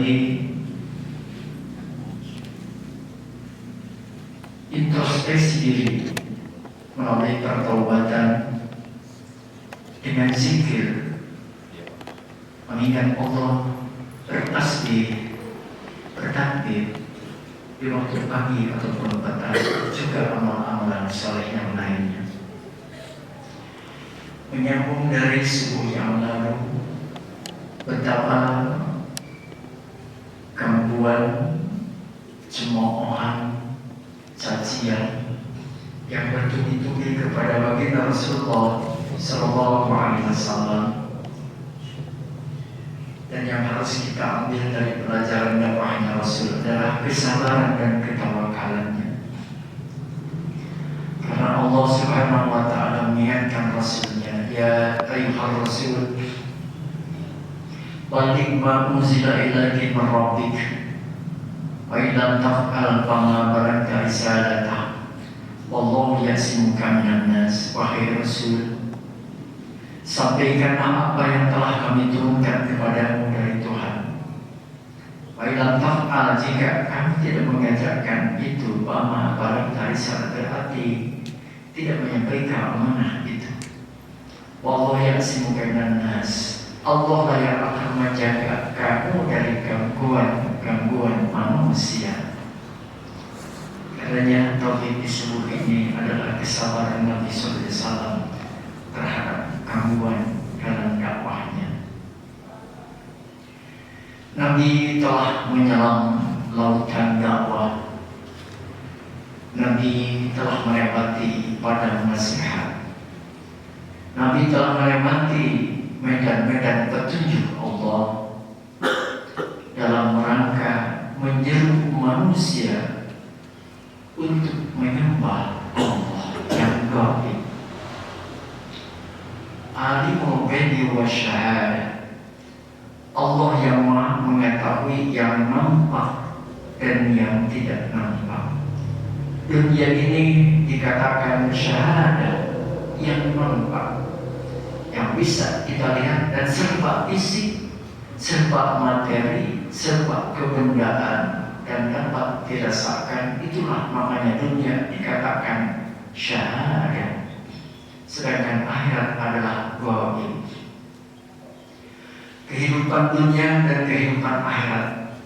ini introspeksi diri melalui pertaubatan dengan zikir, mengingat Allah, bertasbih, bertakbir di waktu pagi ataupun petang, juga amal-amalan saleh yang lainnya. Menyambung dari subuh yang lalu, betapa gangguan, cemoohan, cacian yang bertubi-tubi kepada baginda Rasulullah Sallallahu Alaihi Wasallam, dan yang harus kita ambil dari pelajaran dakwahnya Rasul adalah kesabaran dan ketawakalannya. Karena Allah Subhanahu Wa Taala mengingatkan Rasulnya, ya ayyuhar Rasul, balligh ma unzila ilaika min rabbik, wa illam taf'al fama balaghta risalatah, wallahu ya'simuka minan nas. Wahai Rasul, sampaikanlah apa yang telah kami turunkan kepadamu dari Tuhan. Wa illam taf'al, jika kami tidak mengajarkan itu, fama balaghta risalatah, berarti tidak menyampaikan amanah itu. Wallahu ya'simuka minan nas, Allah lah yang akan menjaga kamu dari gangguan manusia. Karena tauhid di subuh ini adalah kesabaran Nabi Sallallahu Alaihi Wasallam terhadap gangguan dalam dakwahnya. Nabi telah menyelam lautan dakwah. Nabi telah melewati padang nasihat. Nabi telah melewati medan-medan petunjuk Allah dalam rangka menyeru manusia untuk menyembah Allah yang gaib, alimul ghaibi wasyahadah, Allah yang maha mengetahui yang nampak dan yang tidak nampak. Dunia ini dikatakan syahadah, yang nampak, yang bisa kita lihat dan serba fisik, serba materi, serba kebendaan, dan dapat dirasakan. Itulah makanya dunia dikatakan syahadah, sedangkan akhirat adalah gaib. Kehidupan dunia dan kehidupan akhirat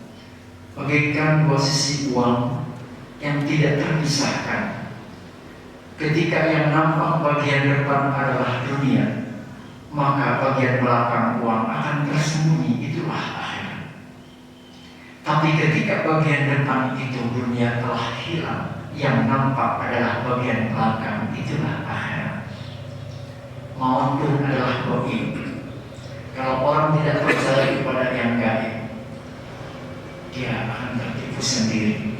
bagaikan dua sisi uang yang tidak terpisahkan. Ketika yang nampak bagian depan adalah dunia, maka bagian belakang uang akan tersembunyi, itulah akhirat. Tapi ketika bagian depan itu dunia telah hilang, yang nampak adalah bagian belakang, itulah akhirat. Maut pun adalah gaib. Kalau orang tidak percaya kepada yang gaib, dia akan tertipu sendiri.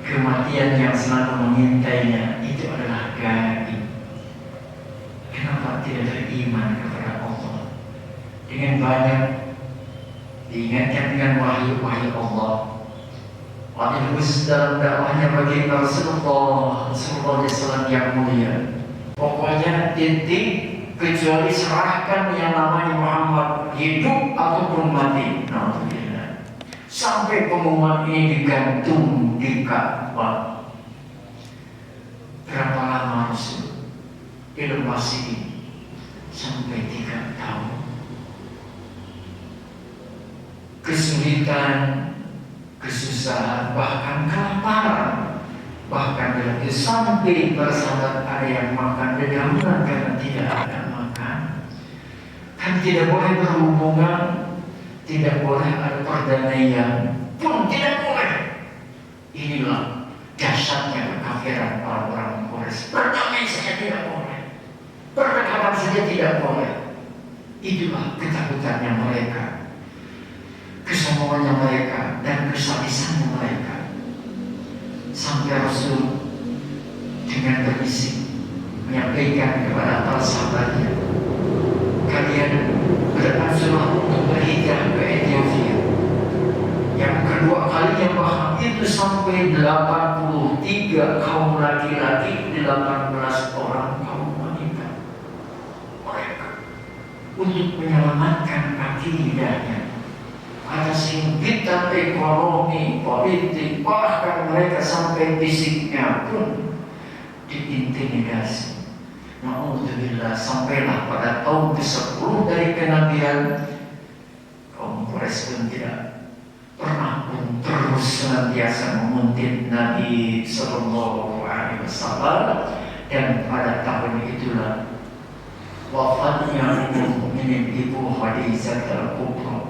Kematian yang selalu mengintainya itu adalah gaib. Kenapa tidak beriman kepada Allah? Dengan banyak diingatkan dengan wahyu-wahyu Allah. Wahyu khusus dalam dakwahnya bagi Rasulullah SAW yang mulia. Pokoknya titik, kecuali serahkan yang namanya Muhammad, hidup ataupun mati. Alhamdulillah. Sampai pengumuman ini digantung di Ka'bah. Berapa lama Rasul di lokasi ini? Sampai 3 tahun. Kesulitan, kesusahan, bahkan kelaparan, bahkan sampai bersahabat ada yang makan dedaunan karena tidak ada makan. Kan tidak boleh berhubungan, tidak boleh ada perdamaian, pun tidak boleh. Inilah dahsyatnya kekafiran orang-orang Quraisy. Berdamai saja tidak boleh, berdekatan saja tidak boleh. Itulah ketakutannya mereka, kesombongannya mereka, dan kesadisannya mereka. Sampai Rasul dengan berbisik menyampaikan kepada para sahabatnya, kalian beransurlah untuk berhijrah ke Ethiopia. Yang kedua kalinya bahkan itu sampai 83 kaum laki-laki, 18 orang kaum wanita. Mereka untuk menyelamatkan akidahnya, atas himpitan ekonomi, politik, bahkan mereka sampai fisiknya pun diintimidasi. Na'udzubillah, sampailah pada tahun ke-10 dari kenabian, kaum Quraisy pun tidak pernah pun terus senantiasa menguntit Nabi Sallallahu Alaihi Wasallam. Dan pada tahun itulah wafatnya Ummul Mukminin Ibu Khadijah Al-Kubra,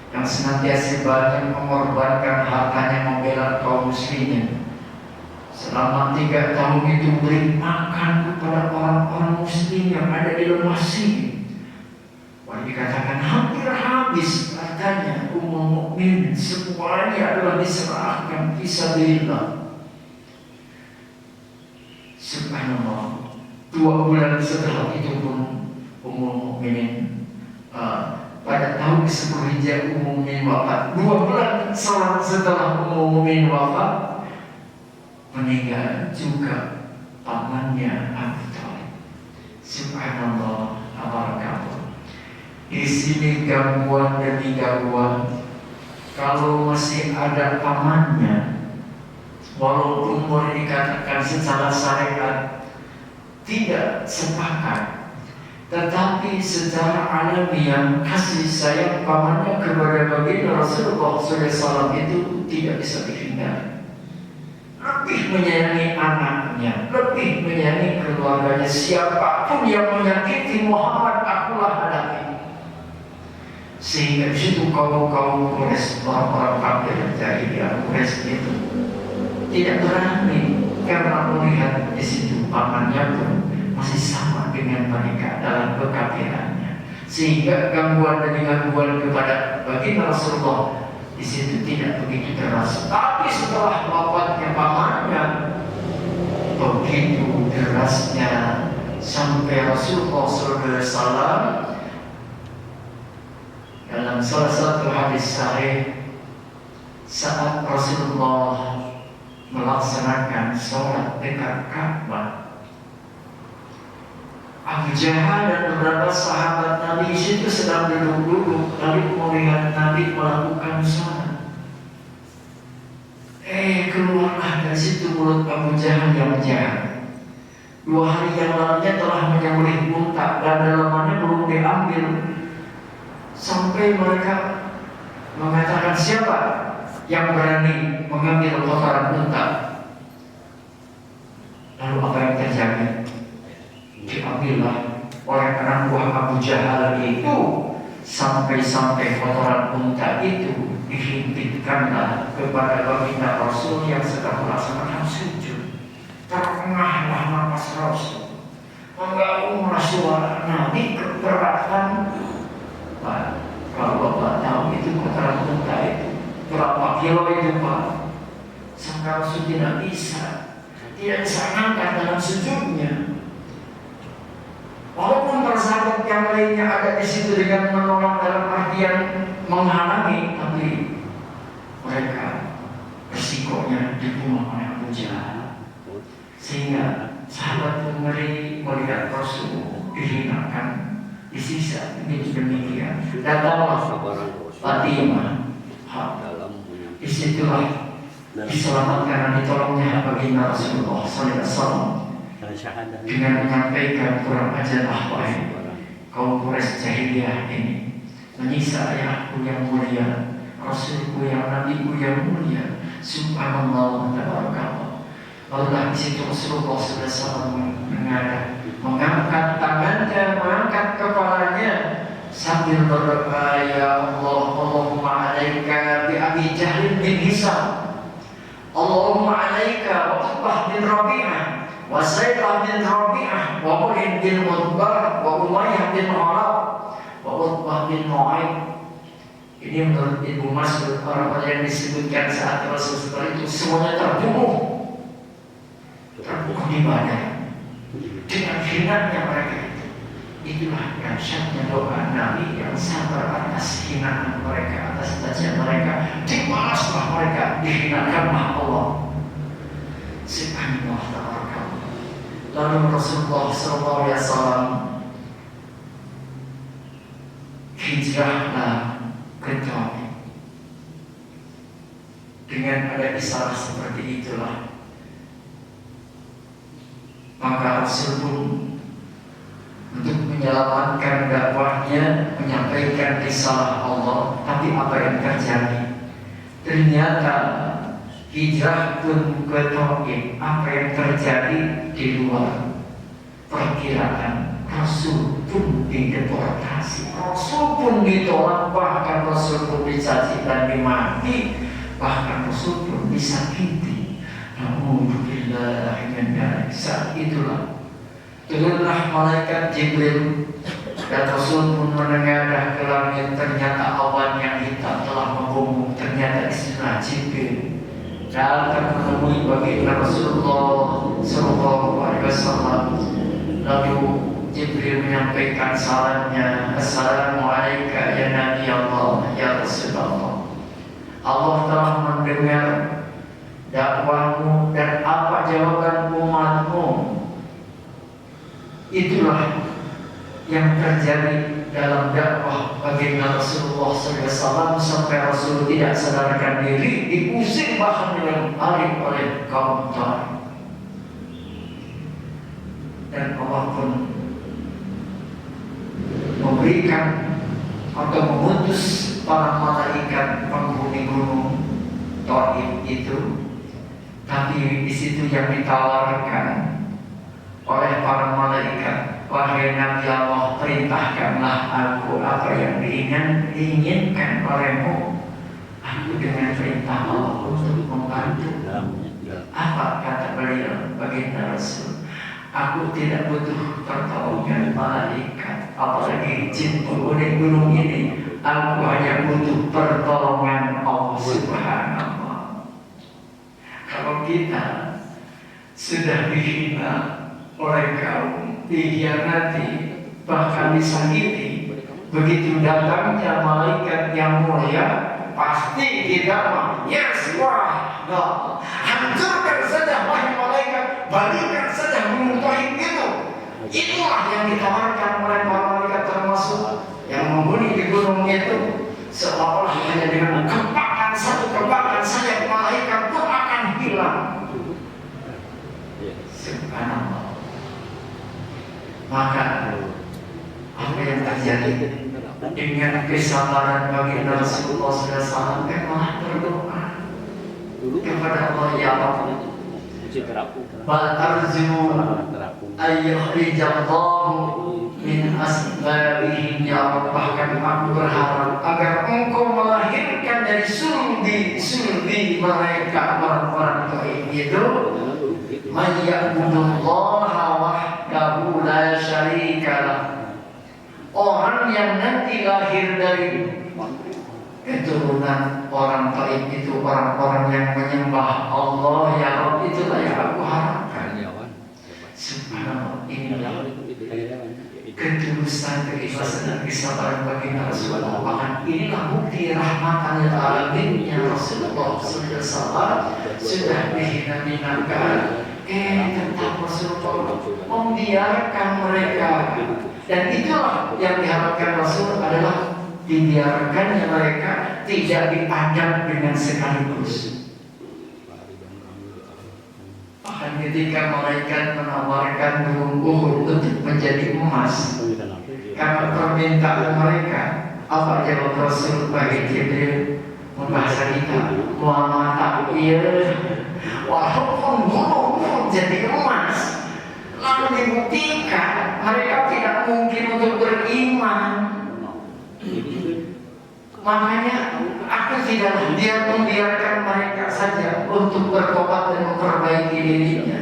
yang senantiasa banyak mengorbankan hartanya membela kaum muslimin. Selama 3 tahun itu beri makan kepada orang-orang muslim yang ada di lemah Sini. Wah, dikatakan hampir habis hartanya Ummul Mukminin, semuanya adalah diserahkan fisabilillah. Subhanallah, 2 bulan setelah itu pun Ummul Mukminin pada tahun ke-10 Hijriah Ummul Mukminin wafat. 2 bulan setelah Ummul Mukminin wafat, meninggal juga pamannya Abu Thalib. Subhanallah, barakallah. Di sini gangguan demi gangguan. Kalau masih ada pamannya, walaupun boleh dikatakan secara syariat tidak sepakat, tetapi secara alamiah kasih sayang pamannya kepada baginda Rasulullah SAW itu tidak bisa dihindari. Lebih menyayangi anaknya, lebih menyayangi keluarganya. Siapapun yang menyakiti Muhammad, akulah hadapi. Sehingga di situ kaum Quraisy, orang-orang kafir jahiliyah Quraisy itu tidak berani, karena melihat di situ pamannya pun masih sama dengan mereka dalam kekafirannya, sehingga gangguan demi gangguan kepada baginda Rasulullah di situ tidak begitu deras. Tapi setelah wafatnya pamannya, begitu derasnya, sampai Rasulullah SAW dalam salah satu hadis sahih, saat Rasulullah melaksanakan sholat dekat Ka'bah, Abu Jahal dan beberapa sahabat Nabi itu sedang duduk-duduk, lalu melihat Nabi melakukan sholat. Keluarlah dari situ mulut Abu Jahal yang jahat. 2 hari yang lalunya telah menyembelih unta dan dalamannya belum diambil. Sampai mereka mengatakan, siapa yang berani mengambil kotoran unta? Lalu apa yang terjadi? Diambillah oleh anak buah Abu Jahal itu, sampai kotoran unta itu dihimpitkanlah kepada baginda Rasul yang sedang melaksanakan sujud. Terengahlah nafas Rasul, menggabunglah suara Nabi keberatan. Pak, kalau Bapak tahu itu kotoran unta itu berapa kilo itu, Pak? Sampai Rasul tidak bisa ngangkat dalam sujudnya. Walaupun persahabat yang lainnya ada di situ dengan menolong dalam artian menghalangi, tapi mereka resikonya dibunuh oleh Abu Jahal. Sehingga sahabat pun ngeri melihat Rasul dihinakan. Disisa demikian. Datanglah Fatimah. Disitulah diselamatkan dan ditolongnya baginda Rasulullah SAW dengan menyampaikan kurang ajarlah wahai kaum Quraisy jahiliyah ini, menyiksa ayahku yang mulia, Rasulku yang nabiku yang mulia. Subhanallah, tabarakallah. Lalu di situ Rasulullah SAW mengangkat tangannya, mengangkat kepalanya sambil berdoa, ya Allah, Allahumma alaika bi Abi Jahl bin Hisam, Allahumma alaika wa Utbah bin Rabi'ah, wa Sayyid bin Rabi'ah, wa Mu'in bin Utbah, wa Umayyah bin Khalaf, wa Utbah bin Nu'aim. Ini menurut Ibnu Mas'ud, orang-orang yang disebutkan saat Rasulullah itu semuanya terbunuh di Badar. Dengan hinanya mereka itu. Itulah dahsyatnya doa Nabi yang sabar atas hinaan mereka, atas cacian mereka. Dibalaslah mereka, dihinakanlah Allah. Subhanallah, tabarakallah. Lalu Rasulullah SAW hijrahlah ke Taif. Dengan ada isyarat seperti itulah, maka Rasul pun untuk menyelamatkan dakwahnya menyampaikan risalah Allah. Tapi apa yang terjadi? Ternyata hijrah pun ke Taif, apa yang terjadi di luar perkiraan. Rasul pun dideportasi, Rasul pun ditolak, bahkan Rasul pun dicaci dan dimaki, bahkan Rasul pun disakiti. Namun saat itulah turunlah malaikat Jibril dan Rasul pun menengadah ke langit. Ternyata awan yang hitam telah mengumum. Ternyata istilah Jibril datang menemui baginda Rasulullah Sallallahu Alaihi Wasallam. Lalu Jibril menyampaikan salamnya, Assalamualaikum ya Nabi Allah, ya Rasulullah. Allah telah mendengar dakwahmu dan apa jawaban umatmu. Itulah yang terjadi dalam dakwah baginda Rasulullah SAW sampai Rasul tidak sadarkan diri, diusir bahkan dilempari oleh kaum Taif. Dan Allah pun memberikan atau mengutus para malaikat penghuni gunung Taif itu. Tapi di situ yang ditawarkan oleh para malaikat, wahai Nabi Allah, perintahkanlah aku apa yang diinginkan olehmu. Aku dengan perintah Allah untuk membantu. Apa kata beliau baginda Rasul? Aku tidak butuh pertolongan malaikat, apalagi jin penghuni gunung ini. Aku hanya butuh pertolongan Allah Subhanahu. Kalau kita sudah dihina oleh kaum, dikhianati, bahkan disakiti, begitu datangnya malaikat yang mulia, pasti kita yes, wah, no. Hancurkan saja wahai malaikat, balikan saja gunung Taif itu. Itulah yang ditawarkan oleh para malaikat, termasuk yang menghuni di gunung itu. Seolah-olah hanya dengan kempakan satu kempakan saja malaikat pun akan hilang. Subhanallah. Maka apa yang terjadi dengan kesabaran baginda Rasulullah SAW, malah berdoa kepada Allah, ya Allah, bal arju ayyukhrijallahu min asbabihim, ya Allah, bahkan aku berharap agar engkau melahirkan dari sulbi mereka orang-orang Taif itu man ya'budullaha wahdahu la syarikalah, orang yang nanti lahir dari keturunan orang Taif itu orang-orang yang menyembah Allah, ya Rabb, itulah yang aku harapkan. Subhanallah, inilah ketulusan, keikhlasan dan kesabaran baginda Rasulullah. Bahkan inilah bukti rahmatan lil alaminnya Rasulullah SAW. Sudah dihina-hinakan, tetap Rasulullah membiarkan mereka. Dan itulah yang diharapkan Rasul adalah dibiarkannya mereka, tidak diadab dengan sekaligus. Bahkan ketika malaikat menawarkan gunung Uhud untuk menjadi emas, karena permintaan mereka, apa jawab Rasul bagi Jibril? Membahasa kita, Muhammad iya, walaupun gunung Uhud jadi emas, lalu dibuktikan mereka tidak mungkin untuk beriman. Makanya aku tidak membiarkan mereka saja untuk bertobat dan memperbaiki dirinya.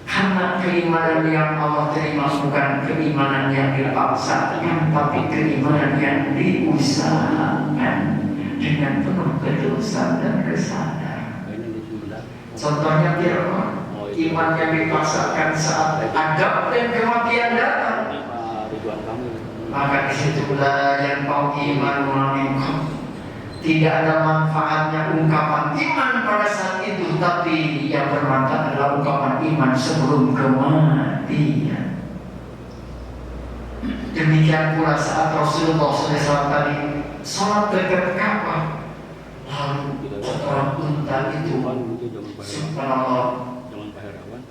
Karena keimanan yang Allah terima bukan keimanan yang dipaksakan, tapi keimanan yang diusahakan dengan penuh ketulusan dan kesadaran. Contohnya Fir'aun, iman yang dipaksakan saat adab dan kematian datang. Maka disitulah yang kau iman minkum. Tidak ada manfaatnya ungkapan iman pada saat itu, tapi yang bermanfaat adalah ungkapan iman sebelum kematian. Demikian pula saat Rasulullah SAW tadi sholat dekat Ka'bah, Lalu seorang unta itu, subhanallah,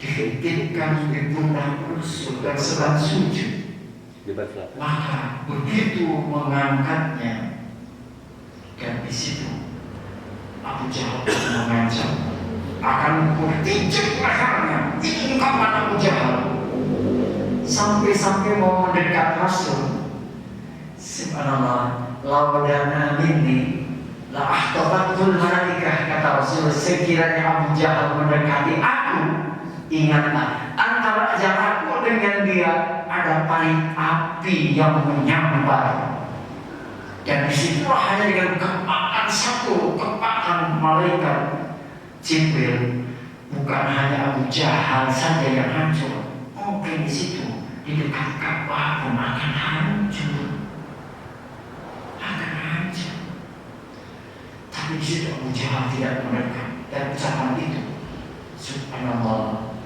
dihentikan di pundak Rasul dan sedang sujud. Maka begitu mengangkatnya, dan di situ Abu Jahal mengancam akan kutinjek lehernya. Itu ungkapan Abu Jahal. Sampai-sampai mau mendekat Rasul. Subhanallah, lawadana minni la ahtabatul malaikah, kata Rasul, sekiranya Abu Jahal mendekati aku, ingatlah antara jarakku dengan dia ada paling api yang menyambar. Dan disitulah hanya dengan kepakan satu, kepakan malaikat Jibril, bukan hanya Abu Jahal saja yang hancur. Mungkin di situ di dekat Ka'bah pun akan hancur, akan hancur. Tapi di situ Abu Jahal tidak mendekat, dan ucapan itu, subhanallah,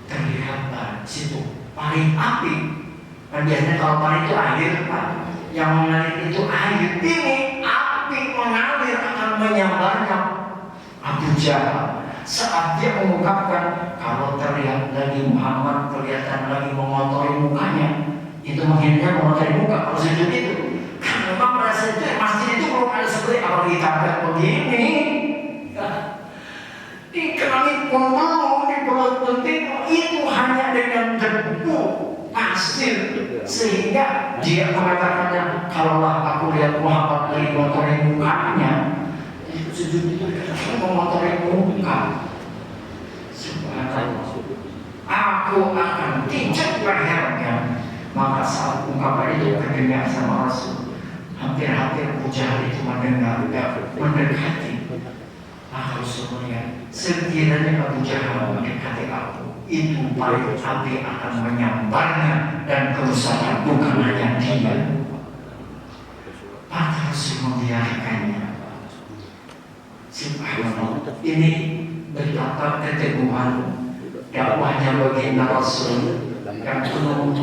terlihatlah di situ paling api. Dan biasanya kalau paling itu air, Pak, yang mengalir itu air. Ini api mengalir akan menyambarnya Abu Jahal. Saat dia mengungkapkan, kalau terlihat lagi Muhammad kelihatan lagi mengotori mukanya, itu menghindar mengotori muka kalau sujud itu. Karena memang pada saat itu masjid itu belum ada seperti apalagi tabrak begini. Dikenali pun belum, di perut penting itu hanya dengan debu pasir, sehingga dia mengatakannya, kalaulah aku lihat Muhammad lagi mengotori mukanya, sujud itu dikatakan mengotori muka. Subhanallah, aku akan tinjak lehernya. Maka saat ungkapan itu terdengar sama Rasul, hampir-hampir Abu Jahal itu mendengar, mendekati. Maka Rasul melihat, sekiranya Abu Jahal mendekati aku, itu paling api akan menyambarnya, dan kerusakan bukan hanya dia. Maka Rasul membiarkannya. Subhanallah, ini betapa keteguhan dakwahnya baginda Rasul yang penuh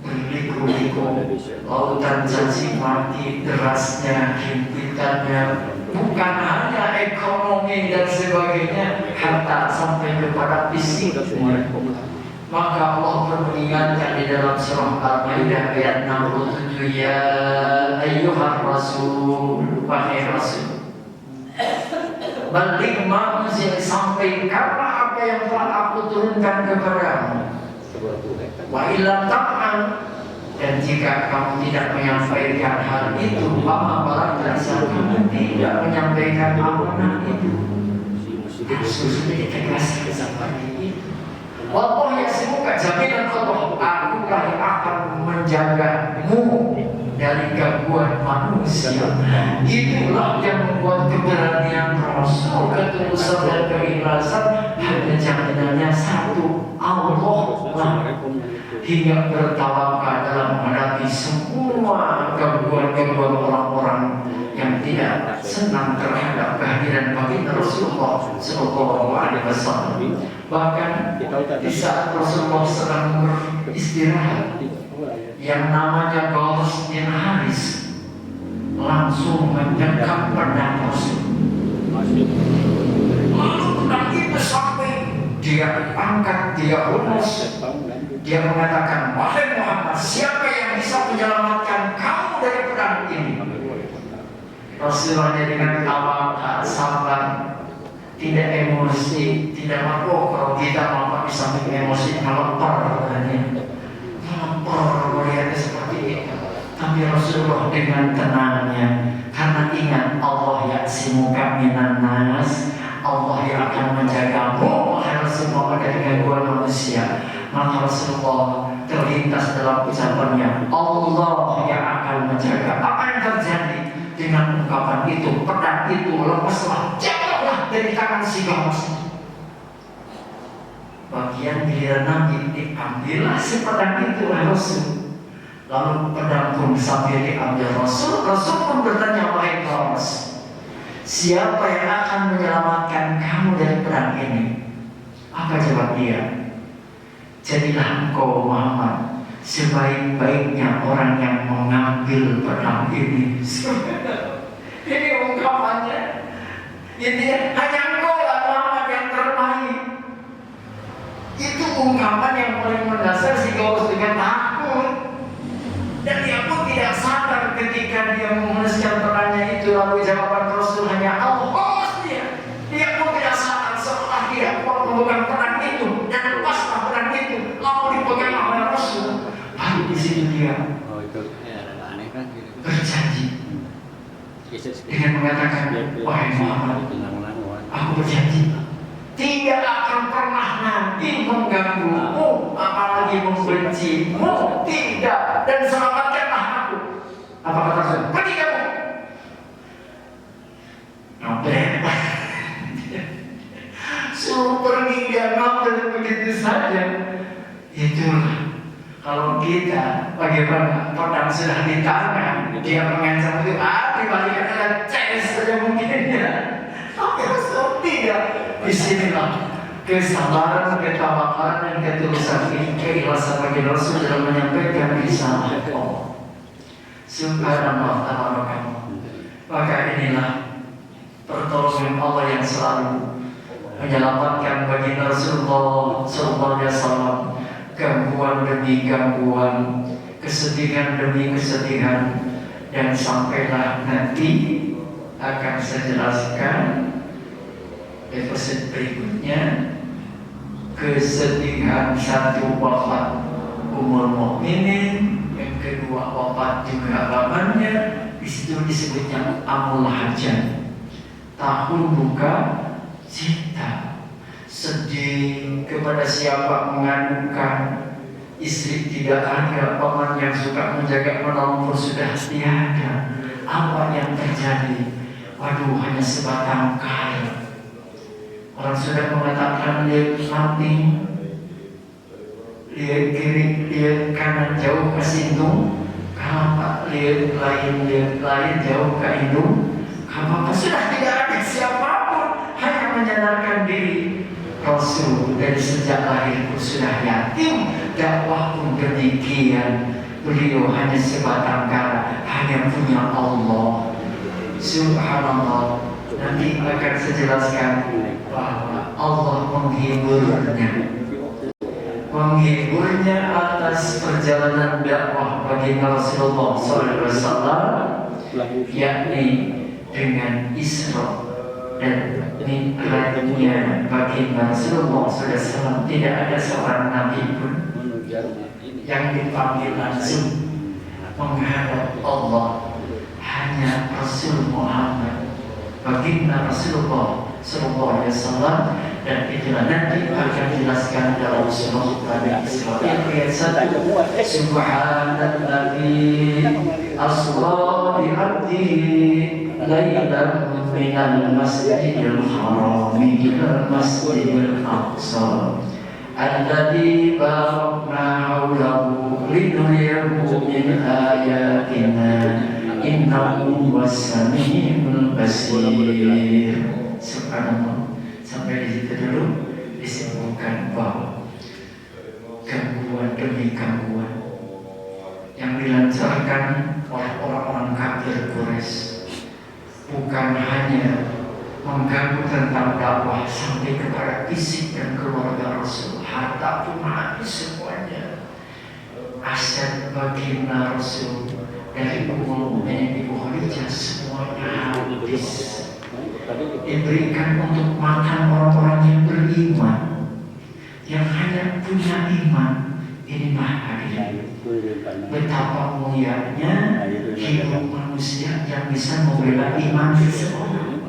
berliku-liku, lautan caci maki, derasnya, himpitannya, bukan hanya ekonomi dan sebagainya, hatta sampai kepada fisik. Maka Allah mengingatkan di dalam surah Al-Maidah ayat 67, ya ayyuhar rasul, wahai Rasul, balik manusia, sampaikanlah apa yang telah aku turunkan kepadamu. Wa ilam ta'an, dan jika kamu tidak menyampaikan hal itu, maka kamu tidak menyampaikan amanah itu. Sudah ditegaskan seperti itu. Allah ya, semoga jaminan Allah, akulah yang akan menjagamu dari gangguan manusia. Itulah yang membuat keberanian Rasul, ketulusan dan keikhlasan, hanya jaminannya satu, Allah lah. Hingga bertawakal dalam menghadapi semua gangguan-gangguan orang-orang yang tidak senang terhadap kehadiran baginda Rasulullah Sallallahu Alaihi Wasallam. Bahkan di saat Rasulullah sedang beristirahat, yang namanya Ghaus bin Haris langsung menyekap pedang Rasul. Lalu pedang itu sampai dia angkat, dia hunus. Dia mengatakan, wahai Muhammad, siapa yang bisa menyelamatkan kamu dari pedang ini? Rasulullah dengan tawakal, sabar, tidak emosi, tidak mabuk. Kalau kita mampu di samping emosi, ngelempar katanya, ngelempar melihatnya seperti itu. Tapi Rasulullah dengan tenangnya, karena ingat Allah ya'simuka minan nas, Allah yang akan menjagamu, wahai Rasulullah, dari gangguan manusia. Maka Rasulullah terlintas dalam ucapannya, Allah yang akan menjaga. Apa yang terjadi dengan ungkapan itu? Pedang itu lepaslah, jatuhlah dari tangan si Ghaus. Bagian giliran Nabi, diambillah si pedang itu oleh Rasul. Lalu pedang pun sambil diambil Rasul. Rasul pun bertanya, wahai Ghaus, siapa yang akan menyelamatkan kamu dari pedang ini? Apa jawab dia? Jadilah engkau Muhammad sebaik-baiknya orang yang mengambil pedang ini. Ini ungkapannya. Intinya hanya engkau lah Muhammad yang terbaik. Itu ungkapan yang paling mendasar sehingga Allah dengan takut. Dan dia pun tidak sadar ketika dia menuliskan perannya itu, lalu jawaban Rasul hanya Allah. Dia pun tidak sadar setelah dia memegang peran itu dan lepaslah peran itu, lalu dipegang oleh Rasul. Baru di situ dia berjanji dengan mengatakan, wahai Muhammad, aku berjanji tidak akan pernah nanti mengganggumu, apalagi membencimu, tidak, dan selamatkanlah aku. Apa kata Rasul? Pergi kamu. Suruh pergi, dia ngambil begitu saja. Itulah kalau kita bagaimana pedang sudah di tangan, dia mengancam itu, dibalikan dengan CS saja mungkin ya. Tapi Rasul tidak. Disinilah kesabaran, ketawakan, dan ketulusan ini, keikhlasan bagi Rasul dalam menyampaikan risalah Allah. Subhanallah ta'ala. Maka inilah pertolongan Allah yang selalu menyelamatkan bagi Rasulullah sallallahu alaihi wasallam, gangguan demi gangguan, kesedihan demi kesedihan, dan sampailah nanti akan saya jelaskan episode berikutnya, kesedihan satu wafat umur mukminin, yang kedua wafat juga pamannya. Di situ disebutnya amul hajan, tahun buka cinta, sedih kepada siapa mengadukan istri tidak ada, paman yang suka menjaga menolong sudah tiada. Apa yang terjadi? Waduh, hanya sebatang kara. Orang sudah mengatakan lihat samping, lihat kiri, lihat kanan, jauh ke sindung. Kalau lihat lain jauh ke hidung. Apa sudah tidak ada siapapun, hanya menyadarkan diri. Rasul dari sejak lahirku sudah yatim, dakwah pun demikian. Beliau hanya sebatang kara, hanya punya Allah. Subhanallah. Nanti akan saya jelaskan bahwa Allah menghiburnya atas perjalanan dakwah bagi Rasulullah SAW, yakni dengan Isra dan Mi'rajnya bagi Rasulullah SAW. Tidak ada seorang nabi pun yang dipanggil langsung menghadap Allah, hanya Rasul Muhammad baginda Rasulullah sallallahu alaihi wasallam. Dan itulah nanti akan dijelaskan dalam surah Bani Israil ayat 1. Subhanalladzi asra bi 'abdihi lailan minal masjidil haram ilal masjidil aqsa alladzi barakna hawlahu linuriyahu min ayatina innahu was-sami'ul basir. Subhanallah. Sampai di situ dulu disimpulkan bahwa gangguan demi gangguan yang dilancarkan oleh orang-orang kafir Quraisy bukan hanya mengganggu tentang dakwah sampai kepada fisik dan keluarga Rasul, harta pun habis semuanya. Aset baginda Rasul dari Ummul Mukminin Ibu Khadijah semuanya habis, diberikan untuk makan orang-orang yang beriman, yang hanya punya iman. Inilah hadirin, betapa mulianya hidup manusia yang bisa membela iman seseorang.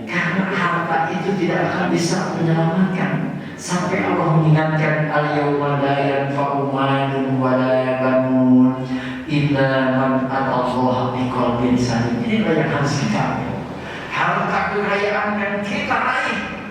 Karena harta itu tidak akan bisa menyelamatkan. Sampai Allah mengingatkan, al-yawma la yanfa'u malun wa la banun illa man atallaha biqalbin salim. Ini banyak harus kita ambil. Harta kekayaan yang kita raih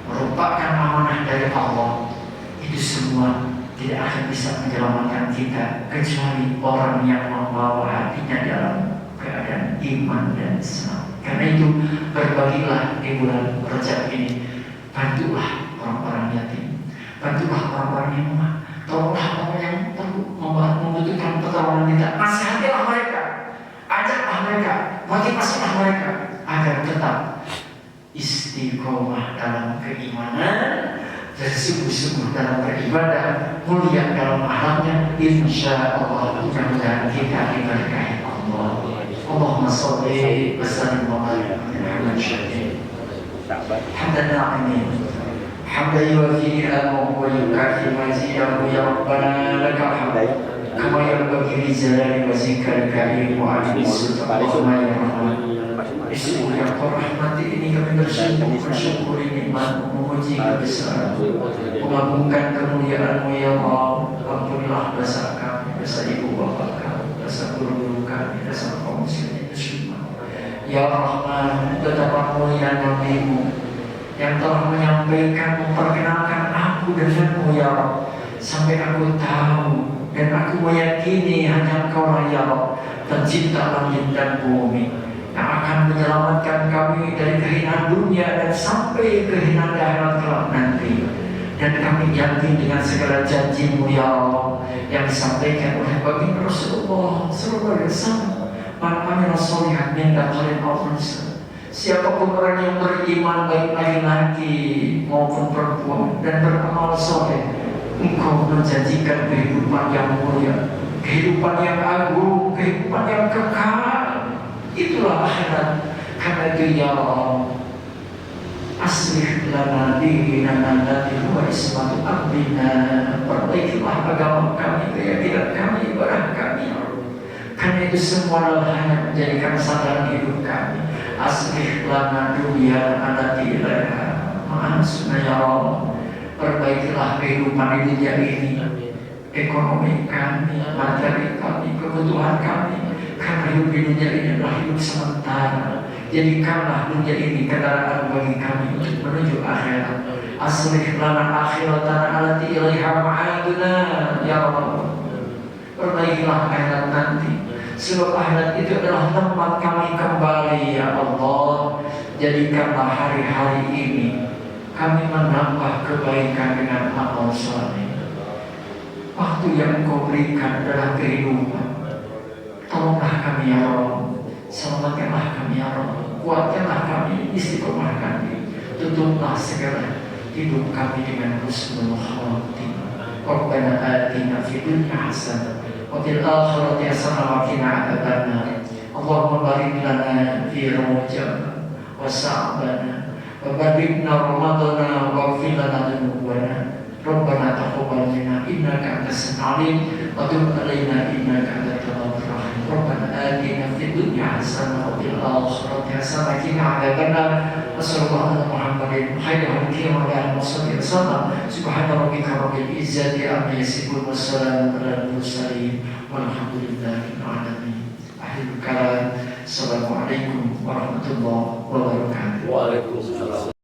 merupakan amanah dari Allah. Itu semua tidak akan bisa menyelamatkan kita kecuali orang yang membawa hatinya dalam keadaan iman dan Islam. Karena itu berbagilah di bulan Rajab ini. Bantulah orang-orang yatim, bantulah orang-orang yang lemah, tolonglah orang yang perlu membutuhkan pertolongan kita. Nasihatilah mereka, ajaklah mereka, motivasilah mereka agar tetap istiqomah dalam keimanan dan sungguh-sungguh dalam beribadah, mulia dalam akhlaknya, insya Allah mudah-mudahan kita diberkahi Allah. Allahumma sholli wa sallim wa barik ala Muhammad hamdan na'imin hamdan yuwafi ni'amahu wa yukafi mazidahu ya Rabbana lakal hamd kama yanbaghi li jalali wajhikal karim wa 'azimi sultanika ya Rahman. Istighfar ya rahmati ini kami bersyukur nikmat memuji kebesaran mengagungkan kemuliaan-Mu ya Allah. Ampunilah dosa kami, dosa ibu bapa kami, dosa guru-guru kami, dosa kaum muslimin muslimat. Ya Rahman, betapa mulia nama-Mu yang telah menyampaikan, memperkenalkan aku denganmu ya Allah, sampai aku tahu dan aku meyakini hanya Engkau lah ya Allah, pencipta langit dan bumi, yang akan menyelamatkan kami dari kehinaan dunia dan sampai kehinaan akhirat kelak nanti. Dan kami yakin dengan segala janji-Mu ya Allah yang disampaikan oleh baginda Rasulullah sallallahu alaihi wasallam, man amila sholihan min dzakarin aw unsa, siapapun orang yang beriman baik laki-laki maupun perempuan dan beramal soleh, Engkau menjanjikan kehidupan yang mulia, kehidupan yang agung, kehidupan yang kekal. Itulah akhirat. Karena itu ya Allah, aslih lana dinana allati huwa ismatu amrina, perbaikilah agama kami, keyakinan kami, ibadah kami. Karena itu semua hanya menjadikan sandaran hidup kami. Aslih lana dunia allati ilaiha ma'asuna ya Allah, perbaikilah kehidupan di dunia ini, ekonomi kami, materi kami, kebutuhan kami. Karena hidup di dunia ini adalah hidup sementara. Jadikanlah dunia ini kendaraan bagi kami untuk menuju akhirat. Aslih lana akhiratana allati ilaiha ma'aduna ya Allah, perbaikilah akhirat nanti, sebab akhirat itu adalah tempat kami kembali ya Allah. Jadikanlah hari-hari ini kami menambah kebaikan dengan amal saleh. Waktu yang Engkau berikan adalah kehidupan. Tolonglah kami ya Allah, selamatkanlah kami ya Allah, kuatkanlah kami, istiqomah kami, tutuplah segala hidup kami dengan husnul khatimah. Rabbana atina fid dunya hasanah wa fil akhirati hasanah wa qina adzabannar. Allahumma barik lana fi Rajab wa Sya'ban wa barikhna Ramadana wa ighfir lana dzunubana. Rabbana taqabbal minna innaka antas samiul alim wa tub alaina innaka antat tawwabur rahim. Rabbana atina fid dunya hasanah wa fil akhirati hasanah wa qina adzabannar. Wassallallahu ala Muhammadin khairil khalqi wa ala alihi wasallam. Subhana rabbika rabbil izzati amma yasifun wa salamun alal mursalin walhamdulillahi rabbil alamin. Akhirul kalam. Assalamualaikum warahmatullahi wabarakatuh. Waalaikumsalam.